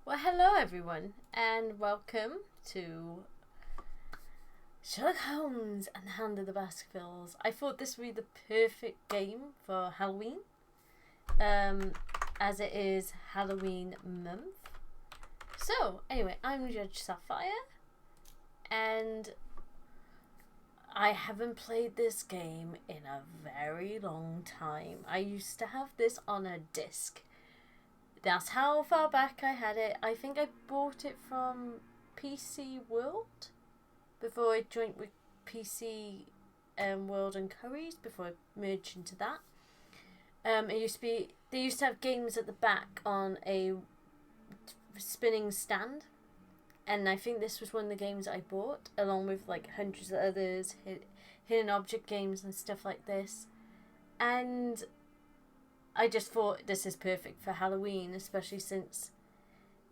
Well, hello everyone, and welcome to Sherlock Holmes and the Hound of the Baskervilles. I thought this would be the perfect game for Halloween, as it is Halloween month. So, anyway, I'm Judge Sapphire, and I haven't played this game in a very long time. I used to have this on a disc. That's how far back I had it. I think I bought it from PC World before I joined with PC World and Curry's before I merged into that. It used to be, they used to have games at the back on a spinning stand, and I think this was one of the games I bought along with like hundreds of others, hidden object games and stuff like this. And I just thought this is perfect for Halloween, especially since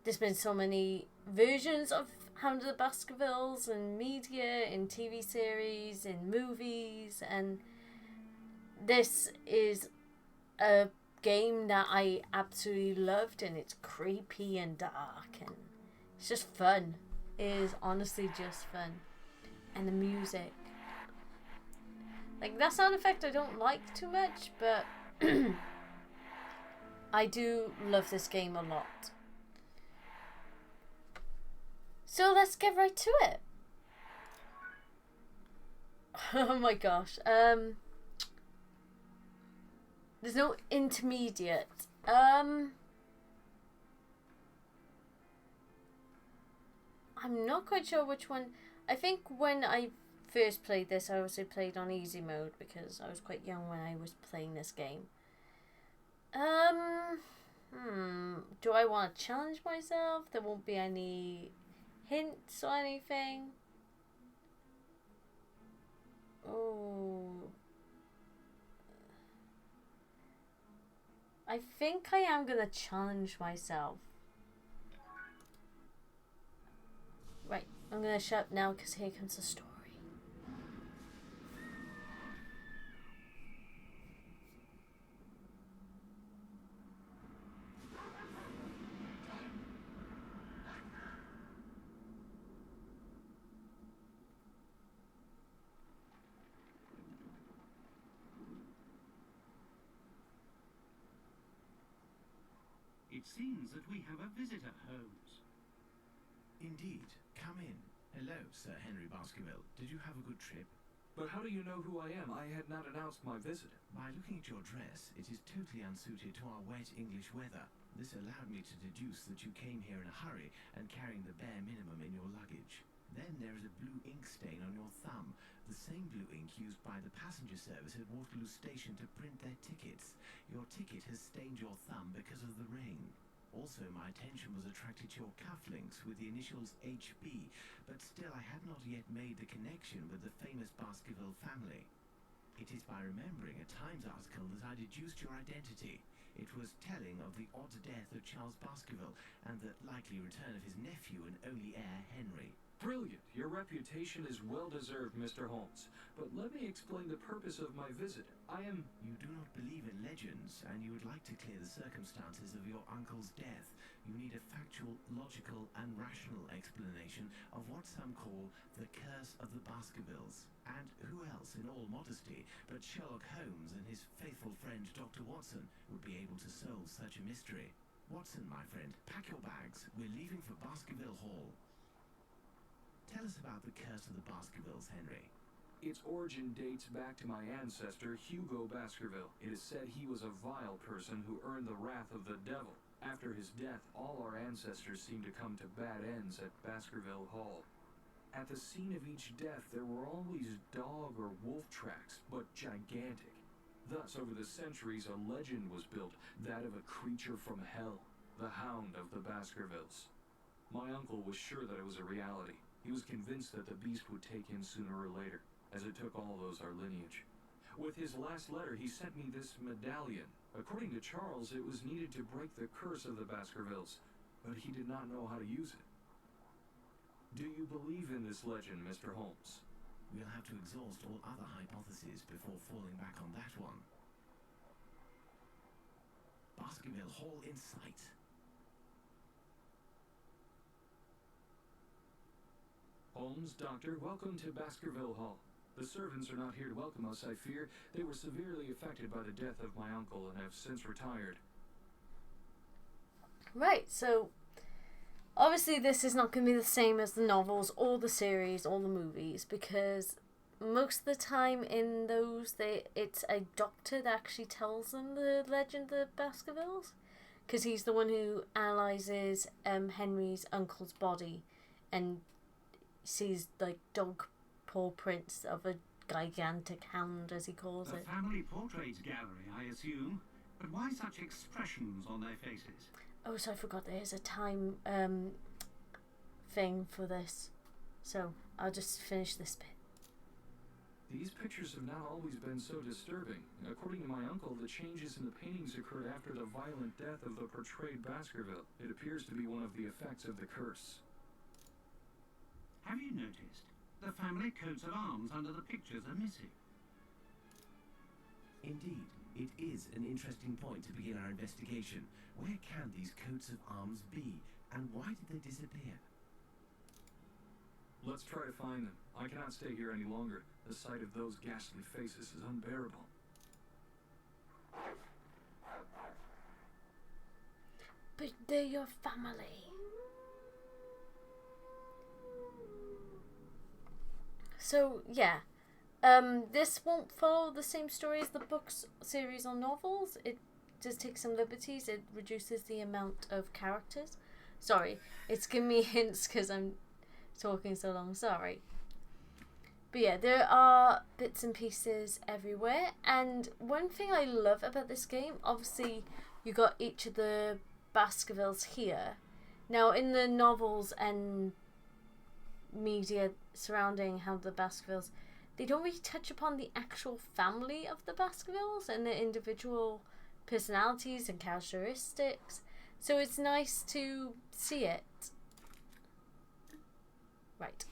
there's been so many versions of Hound of the Baskervilles in media, in TV series, in movies, and this is a game that I absolutely loved, and it's creepy and dark, and it's just fun. It is honestly just fun. And the music. Like, that sound effect I don't like too much, but I do love this game a lot. So let's get right to it. Oh my gosh. There's no intermediate. I'm not quite sure which one. I think when I first played this, I also played on easy mode because I was quite young when I was playing this game. Do I want to challenge myself? There won't be any hints or anything. Oh. I think I am going to challenge myself. Right, I'm going to shut up now because here comes the story. It seems that we have a visitor, Holmes. Indeed. Come in. Hello, Sir Henry Baskerville. Did you have a good trip? But how do you know who I am? I had not announced my visit. By looking at your dress, it is totally unsuited to our wet English weather. This allowed me to deduce that you came here in a hurry and carrying the bare minimum in your luggage. Then there is a blue ink stain on your thumb, the same blue ink used by the passenger service at Waterloo Station to print their tickets. Your ticket has stained your thumb because of the rain. Also, my attention was attracted to your cufflinks with the initials HB, but still I had not yet made the connection with the famous Baskerville family. It is by remembering a Times article that I deduced your identity. It was telling of the odd death of Charles Baskerville and the likely return of his nephew and only heir, Henry. Brilliant. Your reputation is well-deserved, Mr. Holmes. But let me explain the purpose of my visit. You do not believe in legends, and you would like to clear the circumstances of your uncle's death. You need a factual, logical, and rational explanation of what some call the curse of the Baskervilles. And who else, in all modesty, but Sherlock Holmes and his faithful friend Dr. Watson would be able to solve such a mystery? Watson, my friend, pack your bags. We're leaving for Baskerville Hall. Tell us about the curse of the Baskervilles, Henry. Its origin dates back to my ancestor, Hugo Baskerville. It is said he was a vile person who earned the wrath of the devil. After his death, all our ancestors seemed to come to bad ends at Baskerville Hall. At the scene of each death, there were always dog or wolf tracks, but gigantic. Thus, over the centuries, a legend was built, that of a creature from hell, the Hound of the Baskervilles. My uncle was sure that it was a reality. He was convinced that the beast would take him sooner or later, as it took all those our lineage. With his last letter, he sent me this medallion. According to Charles, it was needed to break the curse of the Baskervilles, but he did not know how to use it. Do you believe in this legend, Mr. Holmes? We'll have to exhaust all other hypotheses before falling back on that one. Baskerville Hall in sight. Holmes, Doctor, welcome to Baskerville Hall. The servants are not here to welcome us, I fear. They were severely affected by the death of my uncle and have since retired. Right, so obviously this is not going to be the same as the novels or the series or the movies, because most of the time in those it's a doctor that actually tells them the legend of the Baskervilles, because he's the one who analyzes Henry's uncle's body and sees like dog paw prints of a gigantic hound, as he calls A it. family portrait gallery, I assume. But why such expressions on their faces? Oh, so I forgot there's a time thing for this, so I'll just finish this bit. These pictures have not always been so disturbing. According to my uncle, the changes in the paintings occurred after the violent death of the portrayed Baskerville. It appears to be one of the effects of the curse. Have you noticed? The family coats of arms under the pictures are missing. Indeed, it is an interesting point to begin our investigation. Where can these coats of arms be, and why did they disappear? Let's try to find them. I cannot stay here any longer. The sight of those ghastly faces is unbearable. But they're your family. So, yeah. This won't follow the same story as the books, series, or novels. It does take some liberties. It reduces the amount of characters. Sorry, it's giving me hints because I'm talking so long. Sorry. But yeah, there are bits and pieces everywhere. And one thing I love about this game, obviously, you got each of the Baskervilles here. Now, in the novels and media surrounding how the Baskervilles, they don't really touch upon the actual family of the Baskervilles and their individual personalities and characteristics. So it's nice to see it. Right.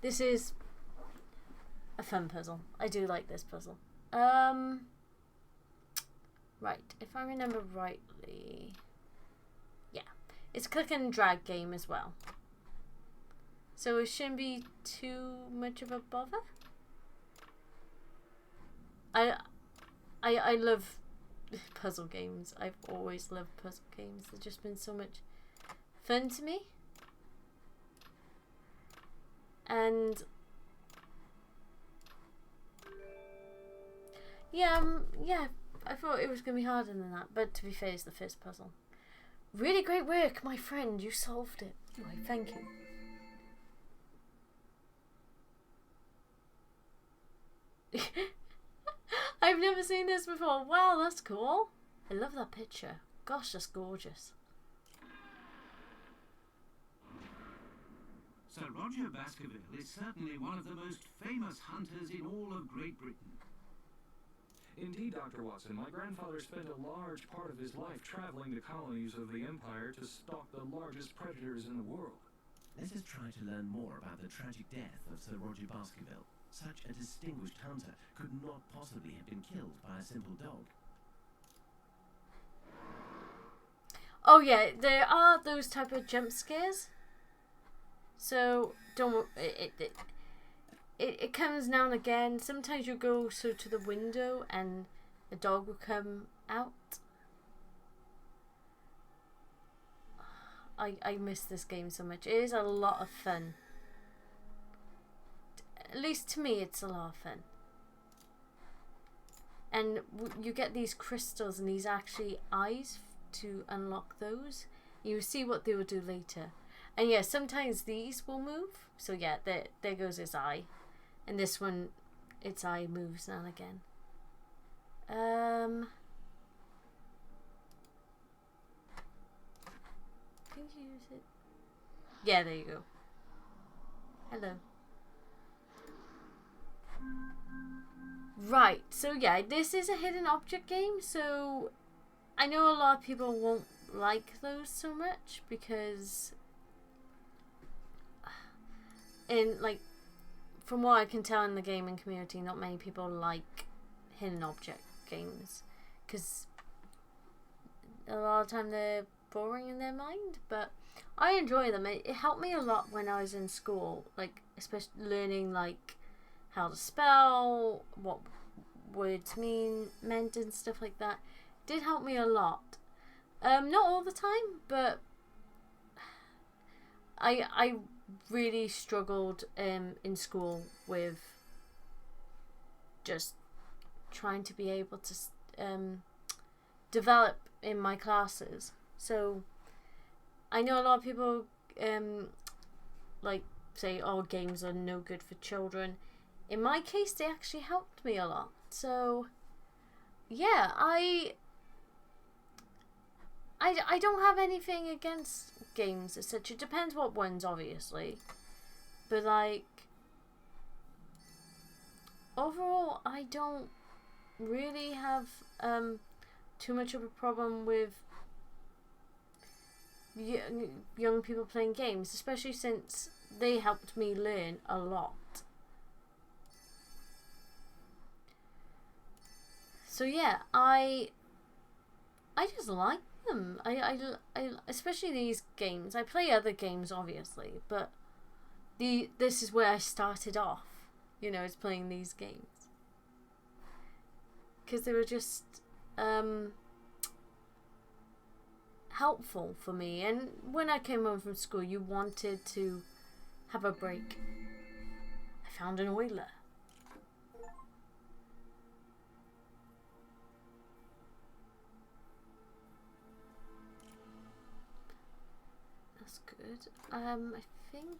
This is a fun puzzle. I do like this puzzle. Right. If I remember rightly. Yeah. It's a click and drag game as well. So it shouldn't be too much of a bother. I love puzzle games. I've always loved puzzle games. They've just been so much fun to me. And yeah, I thought it was going to be harder than that, but to be fair, it's the first puzzle. Really great work, my friend. You solved it. Anyway, thank you. I've never seen this before. Wow, that's cool. I love that picture. Gosh, that's gorgeous. Sir Roger Baskerville is certainly one of the most famous hunters in all of Great Britain. Indeed, Dr. Watson, my grandfather spent a large part of his life traveling to colonies of the Empire to stalk the largest predators in the world. Let us try to learn more about the tragic death of Sir Roger Baskerville. Such a distinguished hunter could not possibly have been killed by a simple dog. Oh yeah, there are those type of jump scares. So don't it comes now and again. Sometimes you go to the window and a dog will come out. I miss this game so much. It is a lot of fun. At least to me, it's a lot of fun. And you get these crystals and these actually eyes to unlock those. You see what they will do later. And yeah, sometimes these will move. So yeah, there goes its eye. And this one, its eye moves now and again. I think you use it. Yeah, there you go. Hello. Right, so yeah, this is a hidden object game, so I know a lot of people won't like those so much because from what I can tell in the gaming community, not many people like hidden object games because a lot of the time they're boring in their mind, but I enjoy them. It helped me a lot when I was in school. Like, especially learning like how to spell, what words meant and stuff like that, did help me a lot. Not all the time, but I really struggled in school with just trying to be able to develop in my classes. So I know a lot of people like say, oh, games are no good for children. In my case, they actually helped me a lot. So yeah, I don't have anything against games as such. It depends what ones, obviously. But like, overall, I don't really have too much of a problem with young people playing games, especially since they helped me learn a lot. So yeah, I just like them. I especially these games. I play other games, obviously, but this is where I started off. You know, is playing these games because they were just helpful for me. And when I came home from school, you wanted to have a break. I found an oiler. That's good. I think.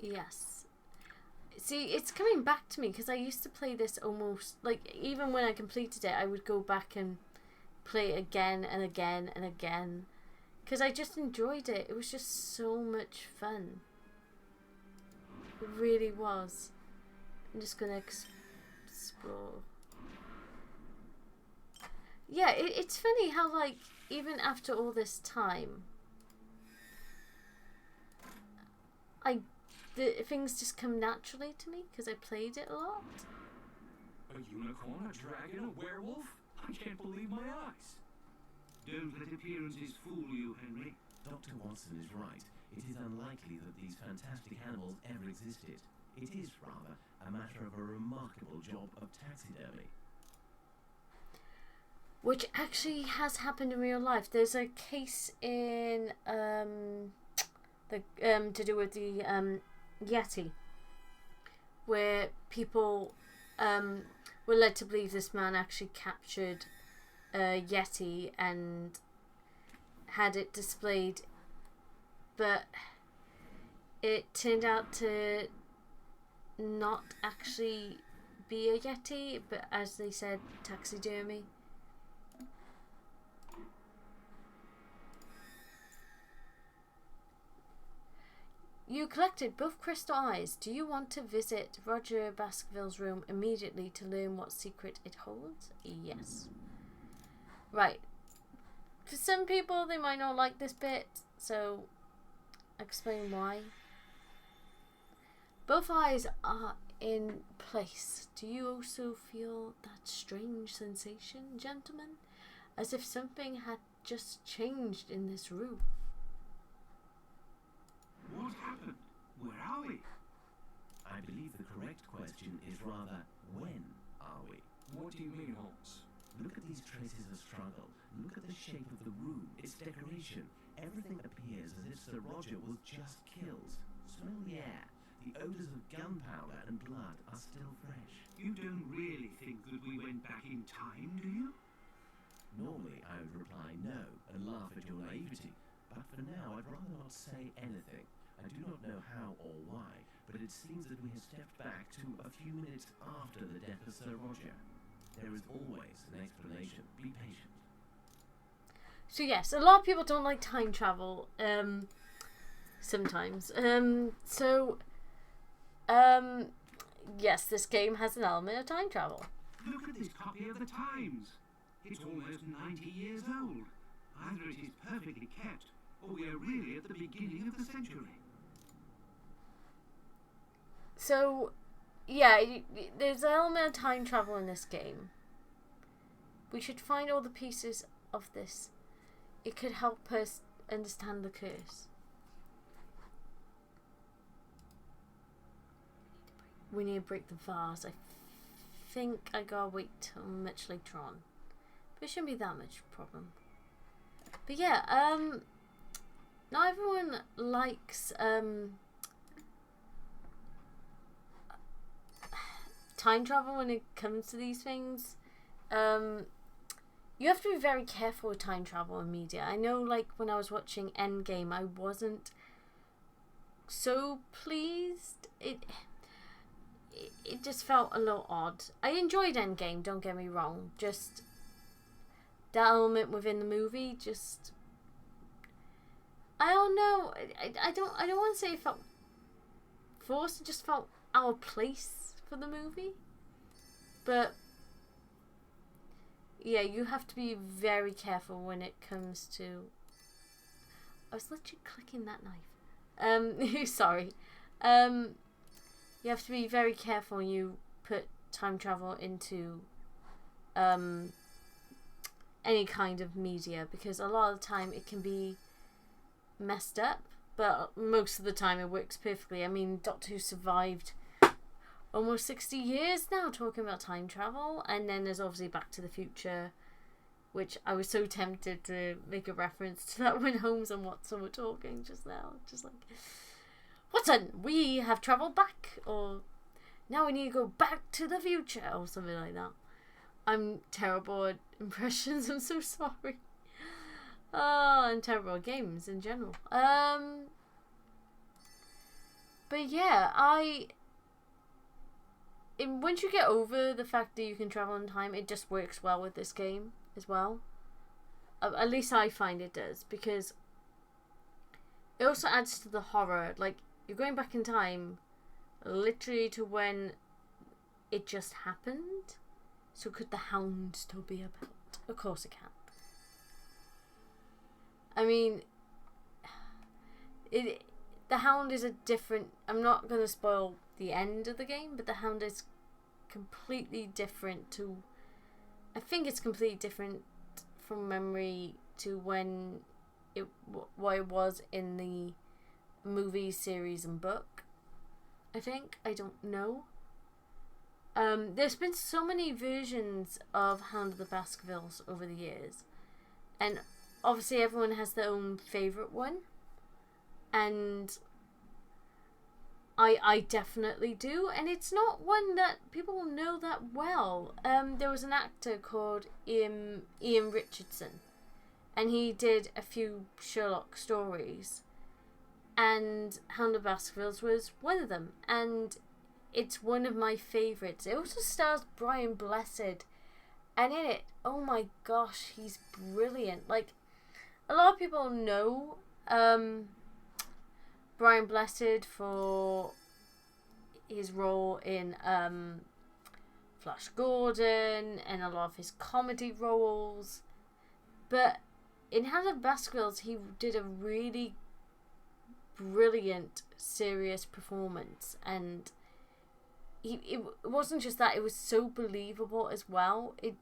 Yes. See, it's coming back to me because I used to play this almost like, even when I completed it, I would go back and play it again and again and again because I just enjoyed it. It was just so much fun. It really was. I'm just gonna explore. Yeah, it's funny how, like, even after all this time, things just come naturally to me because I played it a lot. A unicorn, a dragon, a werewolf? I can't believe my eyes. Don't let appearances fool you, Henry. Dr. Watson is right. It is unlikely that these fantastic animals ever existed. It is, rather, a matter of a remarkable job of taxidermy. Which actually has happened in real life. There's a case in to do with the Yeti, where people were led to believe this man actually captured a Yeti and had it displayed, but it turned out to not actually be a Yeti, but as they said, taxidermy. You collected both crystal eyes. Do you want to visit Roger Baskerville's room immediately to learn what secret it holds? Yes. Right. For some people, they might not like this bit, so I'll explain why. Both eyes are in place. Do you also feel that strange sensation, gentlemen? As if something had just changed in this room. What happened? Where are we? I believe the correct question is rather, when are we? What do you mean, Holmes? Look at these traces of struggle. Look at the shape of the room, its decoration. Everything appears as if Sir Roger was just killed. Smell the air. The odours of gunpowder and blood are still fresh. You don't really think that we went back in time, do you? Normally I would reply no and laugh at your naivety, but for now I'd rather not say anything. I do not know how or why, but it seems that we have stepped back to a few minutes after the death of Sir Roger. There is always an explanation. Be patient. So yes, a lot of people don't like time travel, sometimes. Yes, this game has an element of time travel. Look at this copy of the Times. It's almost 90 years old. Either it is perfectly kept, or we are really at the beginning of the century. So, yeah, there's an element of time travel in this game. We should find all the pieces of this. It could help us understand the curse. We need to break the vase. I think I gotta wait till much later on. But it shouldn't be that much problem. But yeah, not everyone likes time travel when it comes to these things. You have to be very careful with time travel in media. I know, like, when I was watching Endgame, I wasn't so pleased. It just felt a little odd. I enjoyed Endgame, don't get me wrong. Just that element within the movie, just, I don't know. I don't want to say it felt forced. It just felt out of place for the movie. But yeah, you have to be very careful when it comes to. I was literally clicking that knife. Sorry. You have to be very careful when you put time travel into any kind of media, because a lot of the time it can be messed up, but most of the time it works perfectly. I mean, Doctor Who survived almost 60 years now talking about time travel, and then there's obviously Back to the Future, which I was so tempted to make a reference to that when Holmes and Watson were talking just now. Just like, Watson, we have travelled back, or now we need to go back to the future, or something like that. I'm terrible at impressions, I'm so sorry. Oh, I'm terrible at games in general. But yeah, once you get over the fact that you can travel in time, it just works well with this game as well. At least I find it does, because it also adds to the horror. Like, you're going back in time literally to when it just happened. So could the Hound still be about? Of course it can. I mean, the Hound is a different. I'm not going to spoil the end of the game, but the Hound is completely different to. I think it's completely different from memory to when what it was in the movie, series, and book. I think, I don't know. There's been so many versions of Hound of the Baskervilles over the years, and obviously everyone has their own favourite one, and I definitely do, and it's not one that people know that well. There was an actor called Ian Richardson, and he did a few Sherlock stories, and Hound of Baskervilles was one of them, and it's one of my favourites. It also stars Brian Blessed, and in it, oh my gosh, he's brilliant. Like, a lot of people know Brian Blessed for his role in Flash Gordon and a lot of his comedy roles, but in Hound of Baskervilles he did a really brilliant serious performance, and it wasn't just that, it was so believable as well. It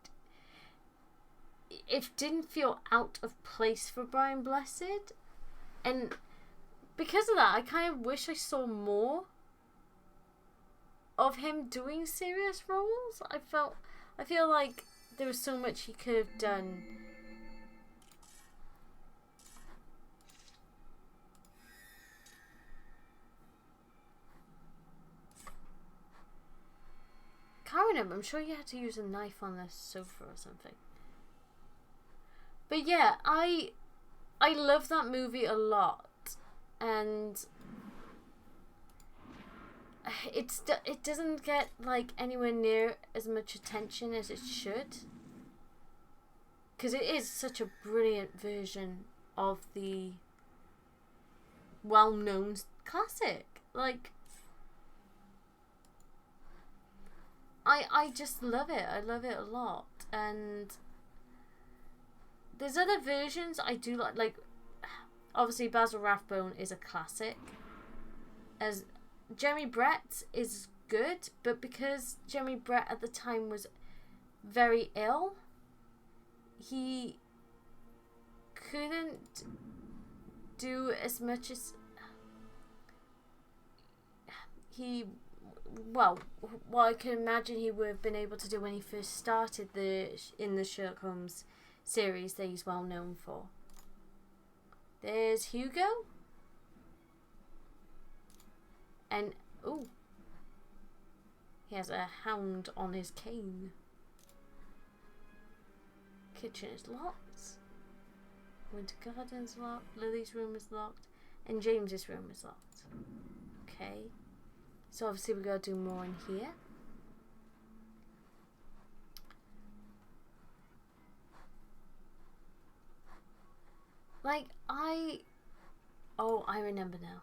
didn't feel out of place for Brian Blessed, and because of that I kind of wish I saw more of him doing serious roles. I feel like there was so much he could have done. Can't remember. I'm sure you had to use a knife on the sofa or something. But yeah, I love that movie a lot, and it doesn't get like anywhere near as much attention as it should, because it is such a brilliant version of the well-known classic. Like, I just love it. I love it a lot. And there's other versions I do like obviously Basil Rathbone is a classic. As Jeremy Brett is good, but because Jeremy Brett at the time was very ill, he couldn't do as much as he, well, what I can imagine he would have been able to do when he first started in the Sherlock Holmes series that he's well known for. There's Hugo. And, ooh, he has a hound on his cane. Kitchen is locked. Winter Garden's locked. Lily's room is locked. And James's room is locked. Okay. So obviously we gotta do more in here. Like, oh, I remember now.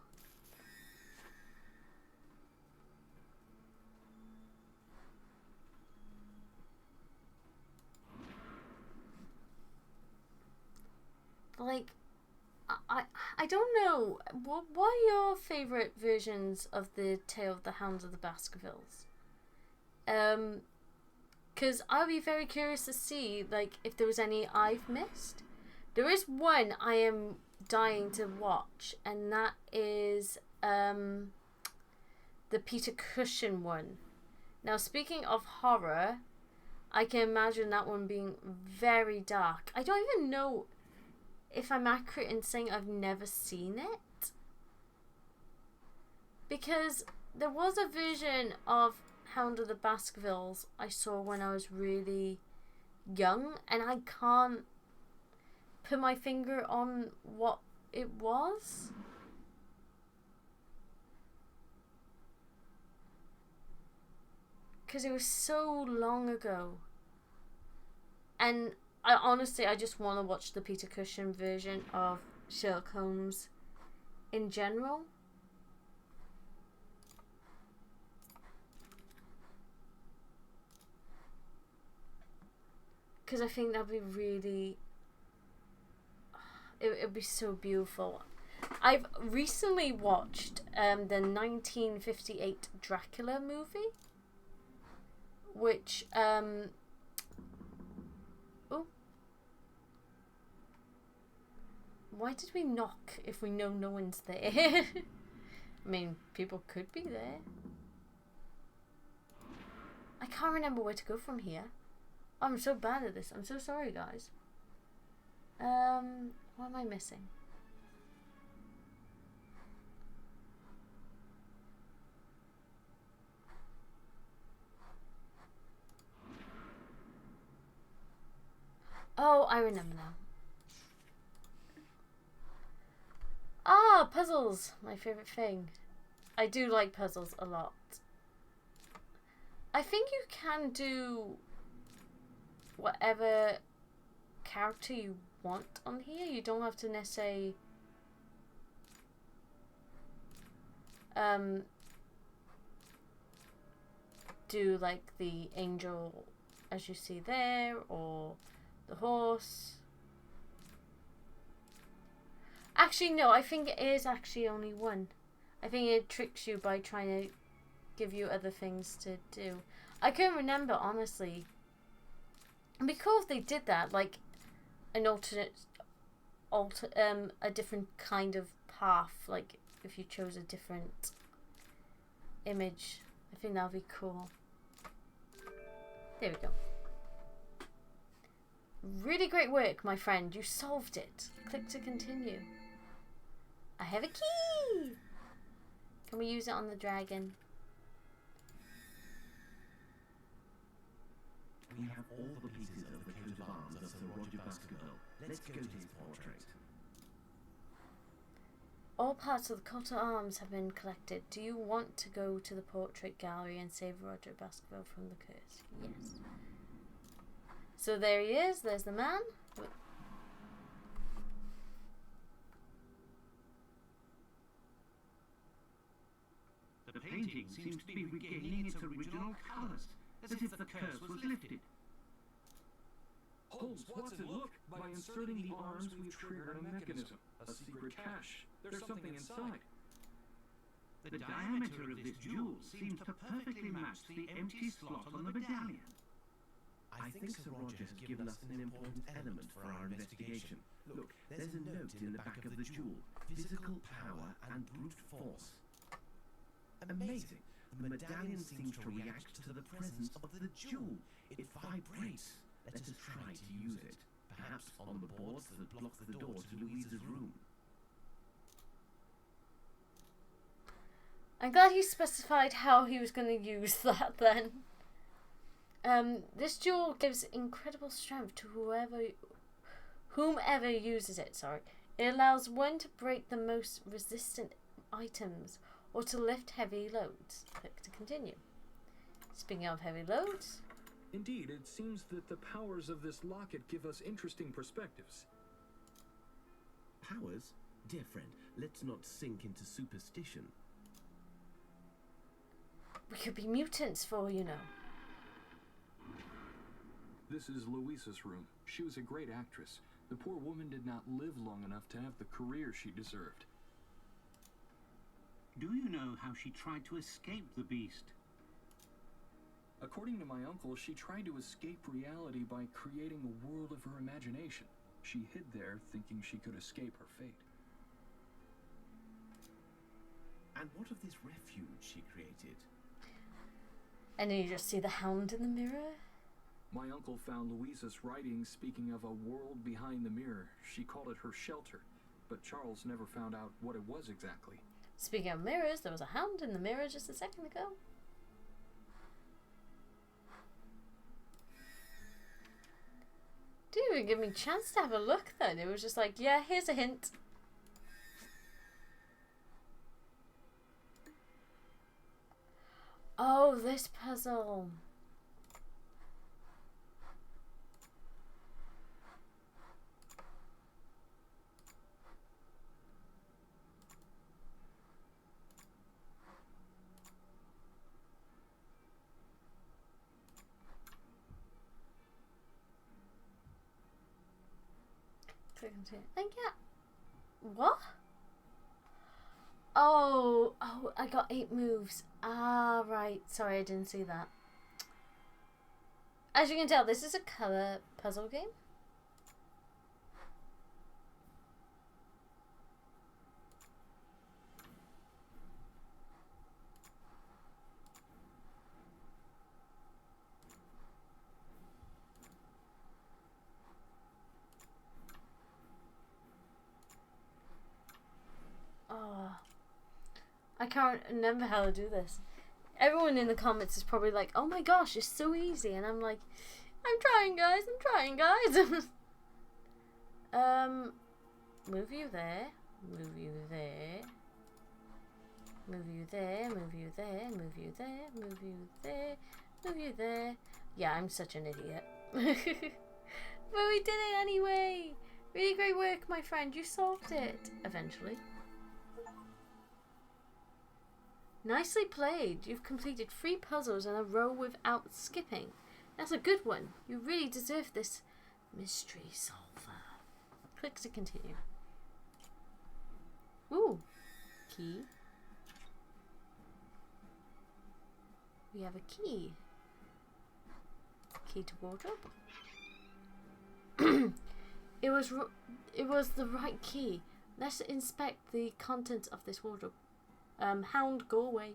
Like, I don't know. What are your favourite versions of the Tale of the Hounds of the Baskervilles? Because I'll be very curious to see, like, if there was any I've missed. There is one I am dying to watch, and that is the Peter Cushing one. Now, speaking of horror, I can imagine that one being very dark. I don't even know if I'm accurate in saying I've never seen it, because there was a version of Hound of the Baskervilles I saw when I was really young, and I can't put my finger on what it was. Because it was so long ago. And I just want to watch the Peter Cushing version of Sherlock Holmes in general. Because I think that'd be really... It'd be so beautiful. I've recently watched the 1958 Dracula movie. Which... Why did we knock if we know no one's there? I mean, people could be there. I can't remember where to go from here. I'm so bad at this. I'm so sorry, guys. What am I missing? Oh, I remember now. Ah, puzzles! My favourite thing. I do like puzzles a lot. I think you can do whatever character you want on here. You don't have to necessarily do like the angel as you see there, or the horse. Actually, no, I think it is actually only one. I think it tricks you by trying to give you other things to do. I can't remember, honestly. It'd be cool if they did that, like an a different kind of path, like if you chose a different image. I think that would be cool. There we go. Really great work, my friend. You solved it. Click to continue. I have a key! Can we use it on the dragon? We have all the pieces of the coat of arms of Sir Roger Baskerville. Let's go to his portrait. All parts of the coat of arms have been collected. Do you want to go to the portrait gallery and save Roger Baskerville from the curse? Yes. So there he is. There's the man. The painting seems to be regaining its original colours, as if the curse was lifted. Holmes, Watson, look! By inserting the arms, we've triggered a mechanism. A secret cache. There's something inside. The diameter of this jewel seems to perfectly match the empty slot on the medallion. I think Sir Roger has given us an important element for our investigation. Look, there's a note in the back of the jewel. physical power and brute force. Amazing. The medallion seems to react to the presence of the jewel. It vibrates. Let us try to use it. Perhaps on the boards that block the door to Louisa's room. I'm glad he specified how he was going to use that then. This jewel gives incredible strength to whomever uses it. It allows one to break the most resistant items or to lift heavy loads. Click to continue. Speaking of heavy loads. Indeed, it seems that the powers of this locket give us interesting perspectives. Powers? Dear friend, let's not sink into superstition. We could be mutants for all you know. This is Louisa's room. She was a great actress. The poor woman did not live long enough to have the career she deserved. Do you know how she tried to escape the beast? According to my uncle, she tried to escape reality by creating a world of her imagination. She hid there thinking she could escape her fate. And what of this refuge she created? And then you just see the Hound in the mirror. My uncle found Louisa's writings speaking of a world behind the mirror. She called it her shelter, but Charles never found out what it was exactly. Speaking of mirrors, there was a Hound in the mirror just a second ago. Didn't even give me a chance to have a look then. It was just like, yeah, here's a hint. Oh, this puzzle. And yeah. What? Oh, I got 8 moves. Ah, right. Sorry, I didn't see that. As you can tell, this is a colour puzzle game. Oh, I can't remember how to do this. Everyone in the comments is probably like, oh my gosh, it's so easy. And I'm like, I'm trying, guys. Move you there. Move you there. Move you there. Move you there. Move you there. Move you there. Move you there. Yeah, I'm such an idiot. But we did it anyway. Really great work, my friend. You solved it. Eventually. Nicely played. You've completed 3 puzzles in a row without skipping. That's a good one. You really deserve this mystery solver. Click to continue. Ooh. Key. We have a key. Key to wardrobe. It was the right key. Let's inspect the contents of this wardrobe. Hound, go away.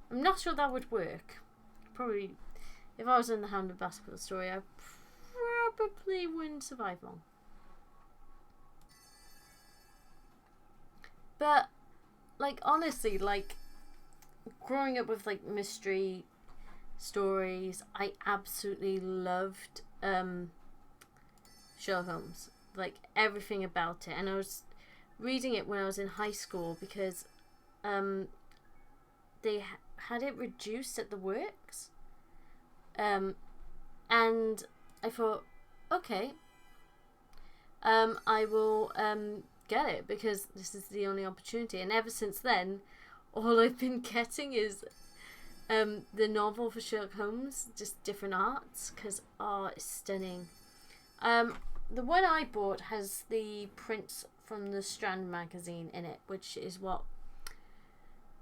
I'm not sure that would work. Probably, if I was in the Hound and Baskervilles story, I probably wouldn't survive long. But, like, honestly, like, growing up with, like, mystery stories, I absolutely loved Sherlock Holmes. Like, everything about it. And I was reading it when I was in high school because they had it reduced at the works, and I thought, okay, I will get it because this is the only opportunity. And ever since then, all I've been getting is the novel for Sherlock Holmes, just different arts, because it's stunning. The one I bought has the prints from the Strand magazine in it, which is what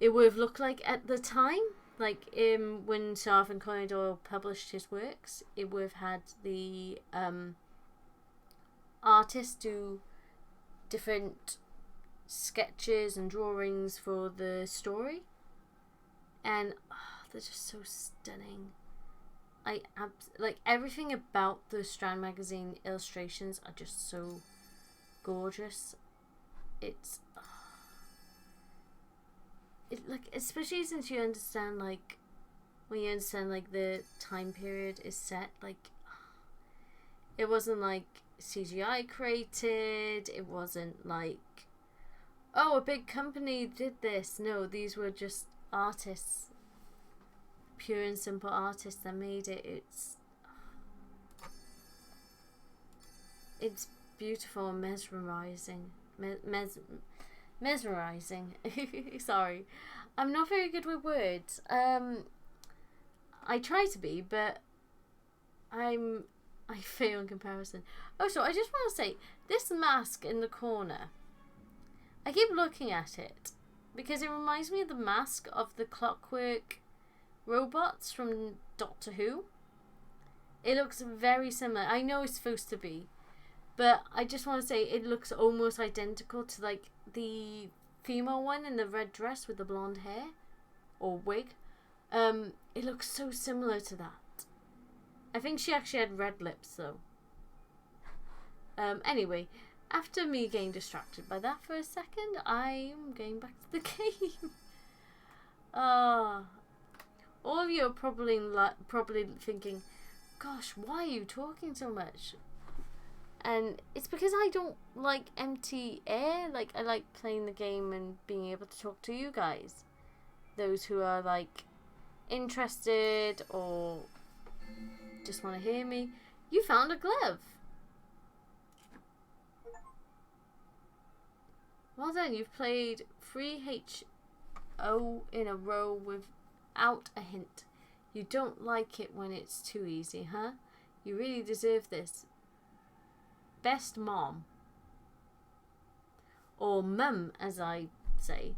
it would have looked like at the time. Like when Sir Arthur Conan Doyle published his works, it would have had the artists do different sketches and drawings for the story, and they're just so stunning. Like everything about the Strand magazine illustrations are just so gorgeous. It's like, especially since you understand, like when you understand like the time period is set, like it wasn't like CGI created, it wasn't like, oh, a big company did this. No, these were just artists, pure and simple artists that made it. It's beautiful and mesmerizing. Mesmerizing. Sorry, I'm not very good with words. I try to be, but I fail in comparison. Oh, so I just want to say, this mask in the corner, I keep looking at it because it reminds me of the mask of the clockwork robots from Doctor Who. It looks very similar. I know it's supposed to be, but I just want to say it looks almost identical to like the female one in the red dress with the blonde hair or wig. It looks so similar to that. I think she actually had red lips though. Anyway, after me getting distracted by that for a second, I am going back to the game. All of you are probably thinking, gosh, why are you talking so much? And it's because I don't like empty air. Like, I like playing the game and being able to talk to you guys. Those who are like interested or just want to hear me. You found a glove. Well done, you've played 3 HO in a row without a hint. You don't like it when it's too easy, huh? You really deserve this. Best mom. Or mum, as I say.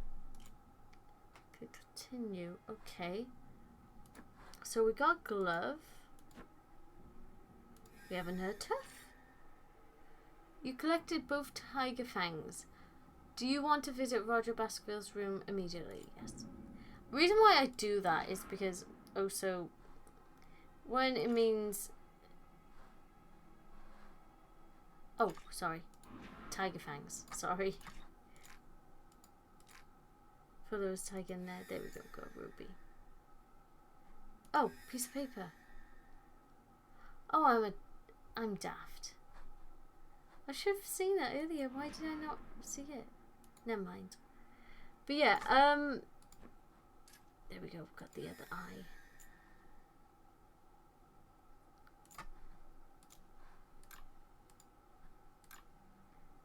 Continue. Okay. So we got glove. We haven't heard tough. You collected both tiger fangs. Do you want to visit Roger Baskerville's room immediately? Yes. The reason why I do that is because also when it means, oh, sorry, tiger fangs. Sorry. For those tiger in there. There we go. Go Ruby. Oh, piece of paper. Oh, I'm daft. I should have seen that earlier. Why did I not see it? Never mind. But yeah, there we go. We've got the other eye.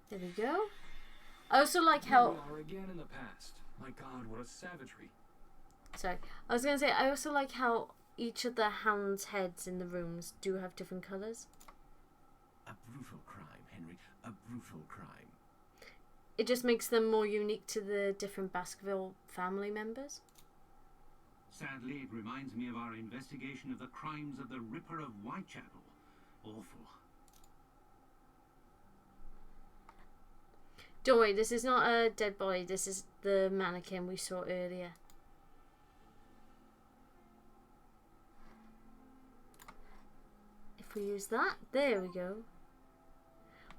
There we go. I also like how. We are again in the past. My God, what a savagery! Sorry, I was gonna say I also like how each of the hounds' heads in the rooms do have different colours. A brutal crime, Henry. A brutal crime. It just makes them more unique to the different Baskerville family members. Sadly, it reminds me of our investigation of the crimes of the Ripper of Whitechapel. Awful. Don't worry, this is not a dead body. This is the mannequin we saw earlier. If we use that, there we go.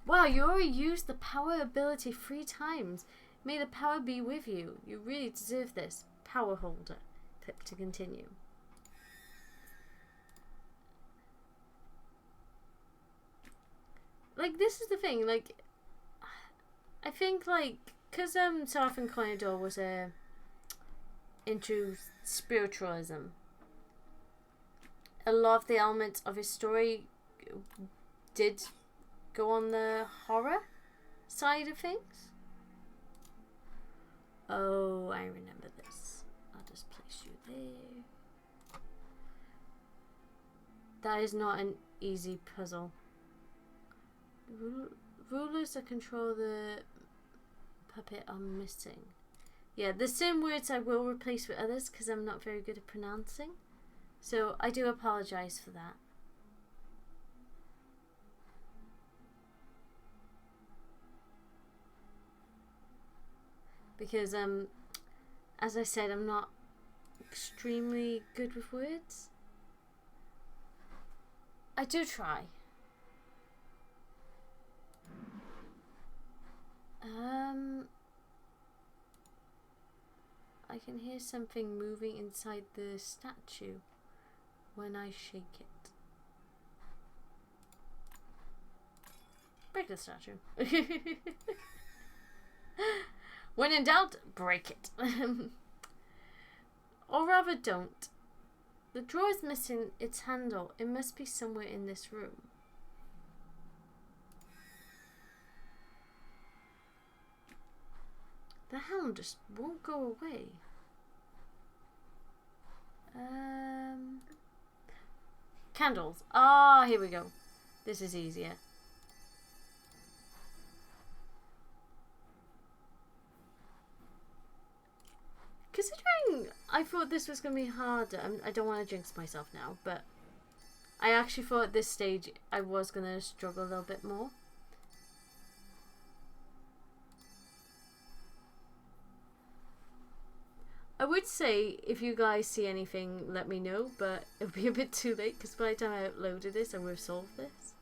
Wow, you already used the power ability 3 times. May the power be with you. You really deserve this. Power holder. Click to continue. Like, this is the thing, like, I think, like, because Sir Arthur Conan Doyle was into spiritualism, a lot of the elements of his story did go on the horror side of things. Oh, I remember this. I'll just place you there. That is not an easy puzzle. Rulers that control the puppet are missing. Yeah, there's certain words I will replace with others because I'm not very good at pronouncing. So I do apologise for that. because as I said, I'm not extremely good with words. I do try. I can hear something moving inside the statue when I shake it. Break the statue. When in doubt, break it. Or rather, don't. The drawer is missing its handle. It must be somewhere in this room. The hound just won't go away. Candles. Ah, here we go. This is easier. Considering I thought this was going to be harder, I don't want to jinx myself now, but I actually thought at this stage I was going to struggle a little bit more. I would say if you guys see anything, let me know, but it'll be a bit too late because by the time I uploaded this, I would have solved this.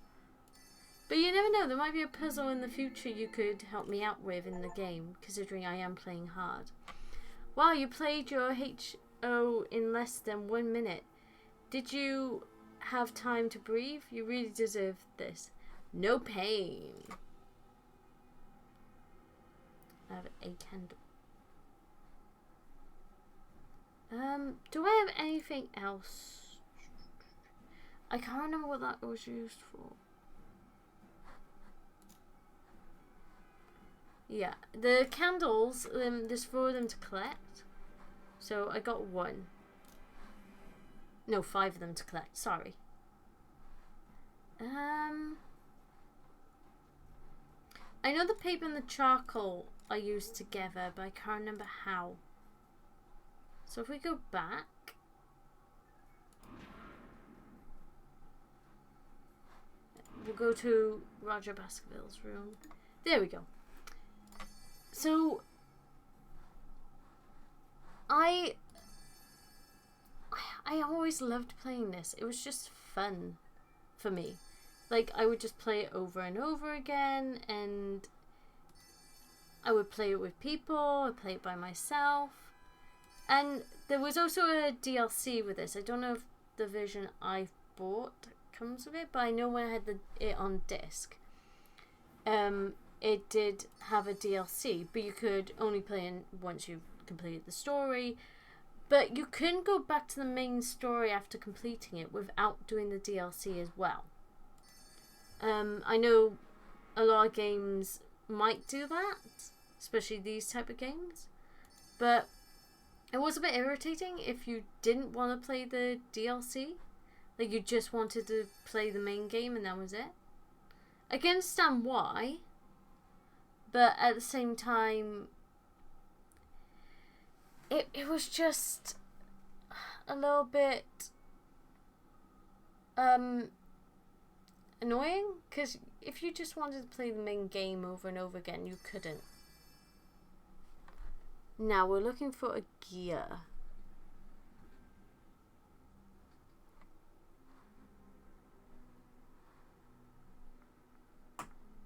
But you never know, there might be a puzzle in the future you could help me out with in the game, considering I am playing hard. Wow, you played your HO in less than 1 minute. Did you have time to breathe? You really deserve this. No pain. I have a candle. Do I have anything else? I can't remember what that was used for. Yeah, the candles, there's 4 of them to collect. So I got 1. No, 5 of them to collect, sorry. I know the paper and the charcoal are used together, but I can't remember how. So if we go back, we'll go to Roger Baskervilles' room. There we go. So I always loved playing this. It was just fun for me. Like, I would just play it over and over again, and I would play it with people, I'd play it by myself. And there was also a DLC with this. I don't know if the version I bought comes with it, but I know when I had it on disc, it did have a DLC, but you could only play it once you've completed the story. But you can go back to the main story after completing it without doing the DLC as well. I know a lot of games might do that, especially these type of games, but it was a bit irritating if you didn't want to play the DLC. Like, you just wanted to play the main game and that was it. I can understand why, but at the same time, it was just a little bit annoying, because if you just wanted to play the main game over and over again, you couldn't. Now we're looking for a gear.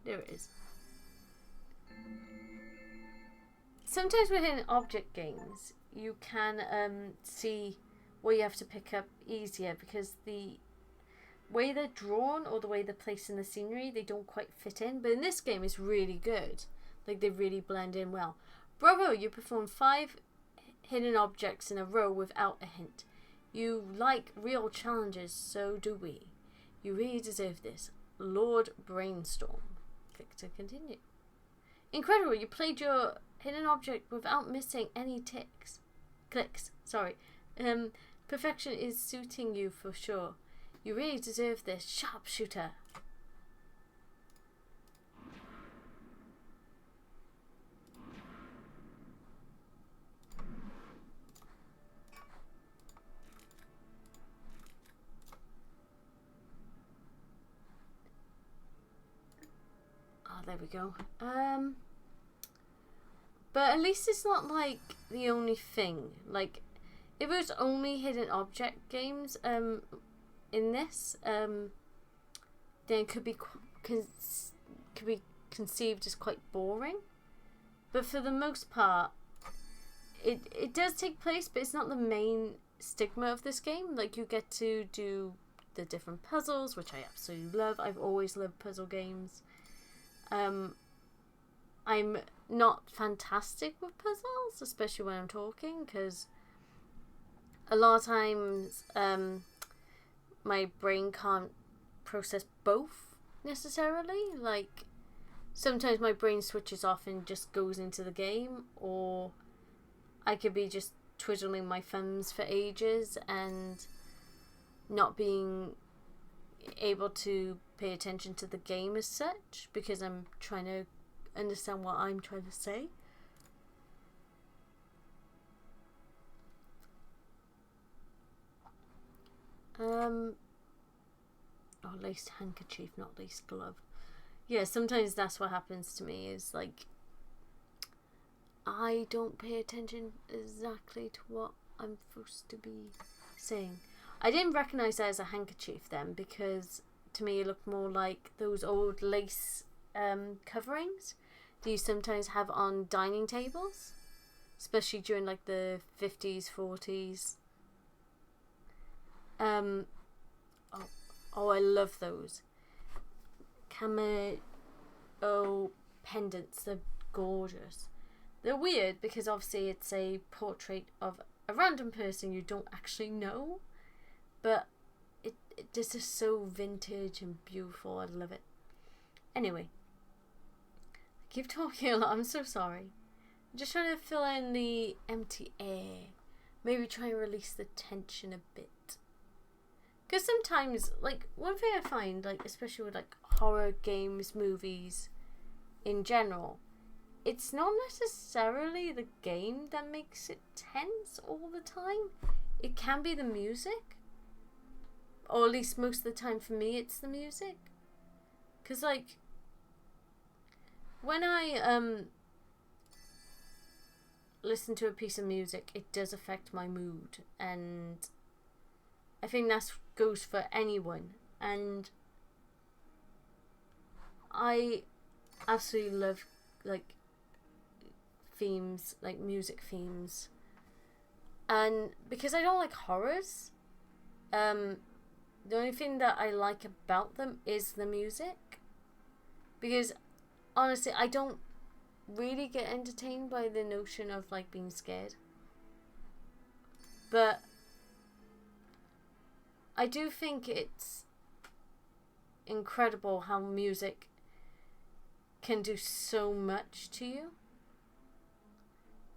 There it is. Sometimes within object games, you can see what you have to pick up easier, because the way they're drawn or the way they're placed in the scenery, they don't quite fit in. But in this game, it's really good. Like, they really blend in well. Bravo, you performed 5 hidden objects in a row without a hint. You like real challenges, so do we. You really deserve this. Lord Brainstorm. Click to continue. Incredible, you played your hidden object without missing any clicks. Sorry. Perfection is suiting you for sure. You really deserve this. Sharpshooter. There we go. But at least it's not like the only thing. Like, if it was only hidden object games in this, then it could be conceived as quite boring. But for the most part, it does take place, but it's not the main stigma of this game. Like, you get to do the different puzzles, which I absolutely love. I've always loved puzzle games. I'm not fantastic with puzzles, especially when I'm talking, because a lot of times my brain can't process both necessarily. Like, sometimes my brain switches off and just goes into the game, or I could be just twiddling my thumbs for ages and not being able to pay attention to the game as such, because I'm trying to understand what I'm trying to say. Laced handkerchief, not laced glove. Yeah, sometimes that's what happens to me, is like I don't pay attention exactly to what I'm supposed to be saying. I didn't recognise that as a handkerchief then, because to me it looked more like those old lace coverings that you sometimes have on dining tables, especially during like the 50s, 40s. Oh, I love those camo pendants. They're gorgeous. They're weird because obviously it's a portrait of a random person you don't actually know, but it just is so vintage and beautiful. I love it. Anyway, I keep talking a lot. I'm so sorry. I'm just trying to fill in the empty air. Maybe try and release the tension a bit. Because sometimes, like, one thing I find, like, especially with like horror games, movies in general, it's not necessarily the game that makes it tense all the time. It can be the music. Or at least most of the time for me, it's the music. Because, like, when I listen to a piece of music, it does affect my mood. And I think that goes for anyone. And I absolutely love, like, themes, like music themes. And because I don't like horrors, the only thing that I like about them is the music. Because honestly, I don't really get entertained by the notion of like being scared. But I do think it's incredible how music can do so much to you.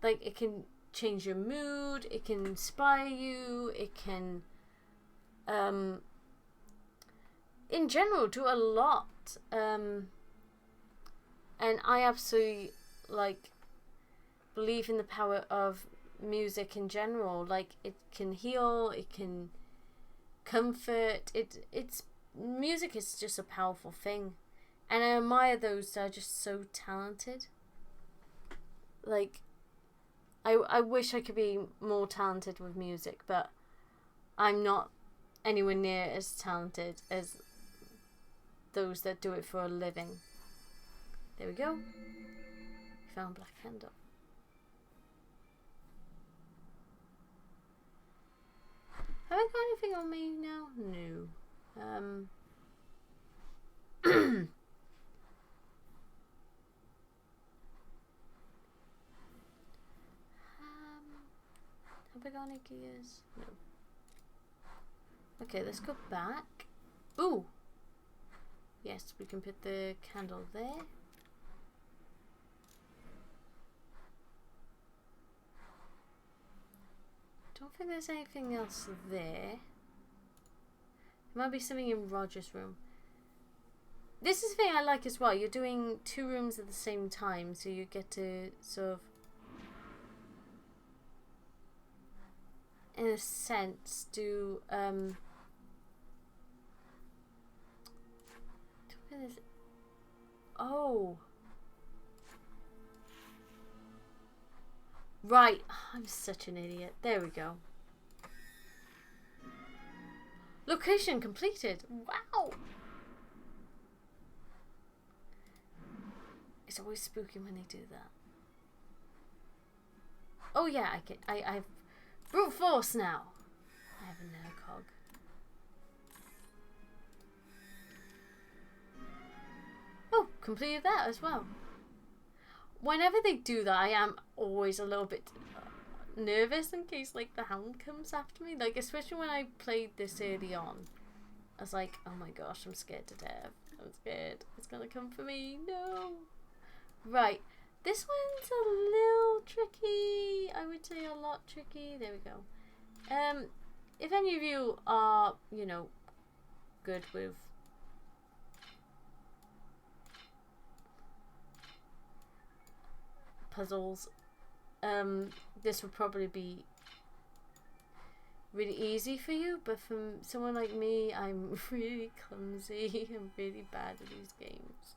Like, it can change your mood, it can inspire you, it can in general do a lot. And I absolutely like believe in the power of music in general. Like, it can heal, it can comfort. It's music is just a powerful thing, and I admire those that are just so talented. Like, I wish I could be more talented with music, but I'm not anywhere near as talented as those that do it for a living. There we go. Found black candle. Have I got anything on me now? No. Have I got any gears? No. Okay, let's go back. Ooh! Yes, we can put the candle there. Don't think there's anything else there. There might be something in Roger's room. This is the thing I like as well. You're doing 2 rooms at the same time, so you get to sort of, in a sense, do oh, Right, I'm such an idiot. There we go. Location completed. Wow. It's always spooky when they do that. Oh yeah, I've brute force now. I have a nercog. Oh, completed that as well. Whenever they do that, I am always a little bit nervous in case like the Hound comes after me. Like, especially when I played this early on, I was like, oh my gosh, I'm scared to death. I'm scared. It's gonna come for me. No. Right. This one's a little tricky. I would say a lot tricky. There we go. If any of you are, you know, good with puzzles, this would probably be really easy for you, but for someone like me, I'm really clumsy. I'm really bad at these games.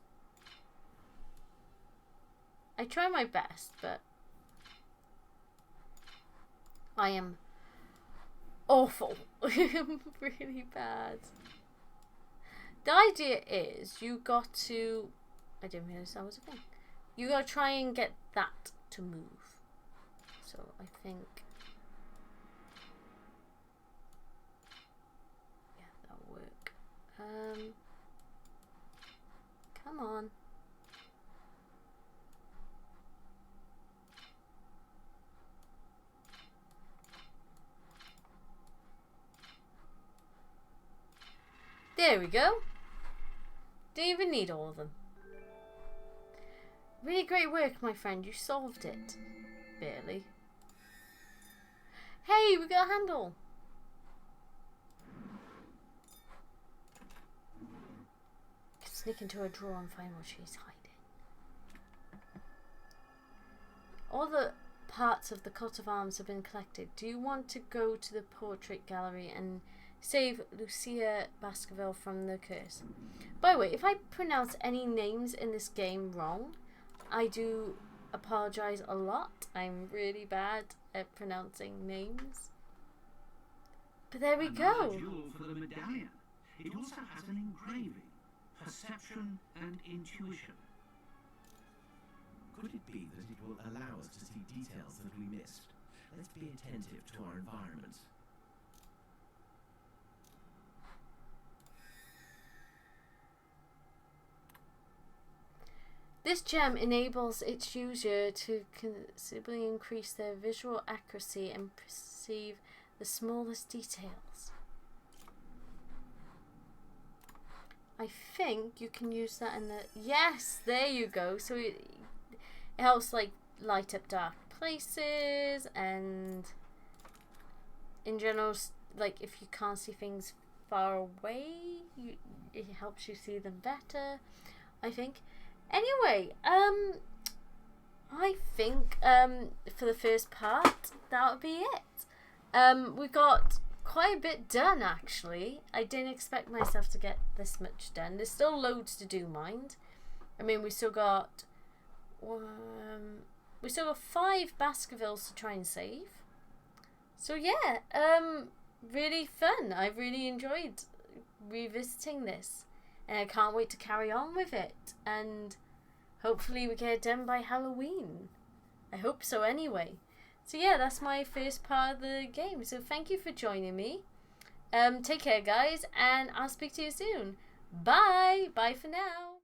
I try my best, but I am awful. I'm really bad. The idea is you got to... I didn't realize that was a thing. You got to try and get that to move. So I think... yeah, that'll work. Come on. There we go. Didn't even need all of them. Really great work, my friend. You solved it. Barely. Hey, we got a handle. Can sneak into her drawer and find what she's hiding. All the parts of the coat of arms have been collected. Do you want to go to the portrait gallery and save Lucia Baskerville from the curse? By the way, if I pronounce any names in this game wrong, I do apologize a lot. I'm really bad at pronouncing names. But there we go. Another jewel for the medallion. It also has an engraving. Perception and intuition. Could it be that it will allow us to see details that we missed? Let's be attentive to our environment. This gem enables its user to considerably increase their visual accuracy and perceive the smallest details. I think you can use that in the... yes, there you go. So it helps like light up dark places, and in general, like if you can't see things far away, it helps you see them better, I think. Anyway, I think for the first part, that would be it. We got quite a bit done, actually. I didn't expect myself to get this much done. There's still loads to do, mind. I mean, we still got 5 Baskervilles to try and save. So yeah, really fun. I really enjoyed revisiting this. And I can't wait to carry on with it. And hopefully we get it done by Halloween. I hope so anyway. So yeah, that's my first part of the game. So thank you for joining me. Take care, guys. And I'll speak to you soon. Bye. Bye for now.